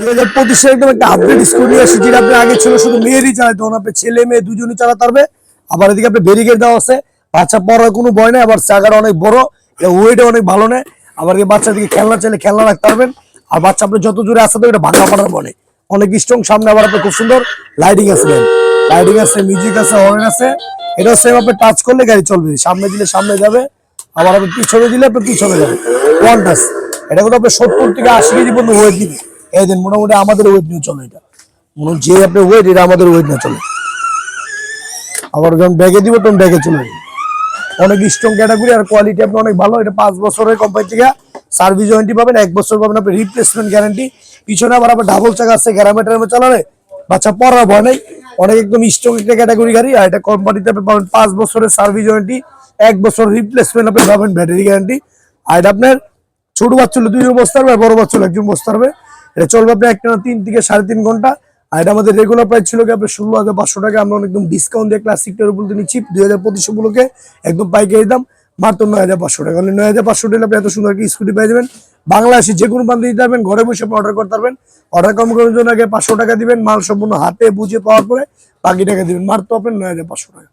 2025 একদম একটা update scooty আসছে, যেটা আপনি আগে ছিল শুধু মেয়েরই চালাতে হবে, আপনি ছেলে মেয়ে দুজনই চালাতে পারবে। আবার এদিকে আপনি ব্যারিকেড দেওয়া আছে, বাচ্চা পড়ার কোনো ভয় নেই। আবার চাকাটা অনেক বড়, এটা ওয়েট অনেক ভালো নেয়। আবার বাচ্চাদিকে খেলনা চাইলে খেলনা রাখতে পারবেন। আর বাচ্চা আপনি যত জোরে আসতে এটা ভাঙা পাড়ার বলে অনেক স্ট্রং। সামনে আবার আপনার খুব সুন্দর লাইটিং আছে, লাইটিং আছে, মিউজিক আছে, হর্ন আছে। এটাও সেম, আপনি টাচ করলে গাড়ি চলবে, সামনে দিলে সামনে যাবে, আবার আপনি পিছনে দিলে আপনি পিছনে যাবে। One touch. এটা কিন্তু আপনি 70 থেকে 80 কেজি পর্যন্ত ওয়েট দিবে। এই দিন মোটামুটি আমাদের ওয়েট নিয়ে চলে, এটা যে আপনি ওয়েট, এটা আমাদের ওয়েট না চলে। আবার যখন ব্যাগে দিব তখন ব্যাগে চলে যাবে। অনেক স্ট্রং ক্যাটাগরি, আর কোয়ালিটি আপনি অনেক ভালো। এটা 5 বছরের কোম্পানি থেকে সার্ভিস ওয়ারেন্টি পাবেন, 1 বছর পাবেন আপনি রিপ্লেসমেন্ট গ্যারান্টি। পিছনে আবার আপনার ডাবল চাকা আছে, গ্যারামে ট্যারামে চালালে বাচ্চা পড়ার ভয় নেই। অনেক একদম স্ট্রং একটা ক্যাটাগরি গাড়ি। আর এটা কোম্পানিতে আপনি পাবেন 5 বছরের সার্ভিস ওয়ারেন্টি, 1 বছর রিপ্লেসমেন্ট আপনি পাবেন, ব্যাটারি গ্যারান্টি। আর এটা আপনার ছোট বাচ্চা হলে 2 জন বসতে পারবে, বড় বাচ্চা হলে 1 জন বসতে পারবে। এটা চলবে আপনার একটা 3 থেকে 3.5 ঘন্টা। আর এটা আমাদের রেগুলার প্রাইস ছিল কি আপনার 16,500 টাকা। আমরা একদম ডিসকাউন্ট দিয়ে ক্লাসিকটার উপর দিয়ে নিচ্ছি 2025 উপলক্ষে, একদম পাইকারি দাম মাত্র 9,500 টাকা। 9,500 টাকা আপনি এত সুন্দর একটা স্কুটি পেয়ে যাবেন। বাংলাদেশে যে কোনো প্রান্তে দিতে পারবেন, ঘরে বসে আপনি অর্ডার করতে পারবেন। অর্ডার কম করার জন্য আগে 500 টাকা দিবেন, মাল সম্পূর্ণ হাতে বুঝে পাওয়ার পরে বাকি টাকা দিবেন, মাত্র আপনার 9,500 টাকা।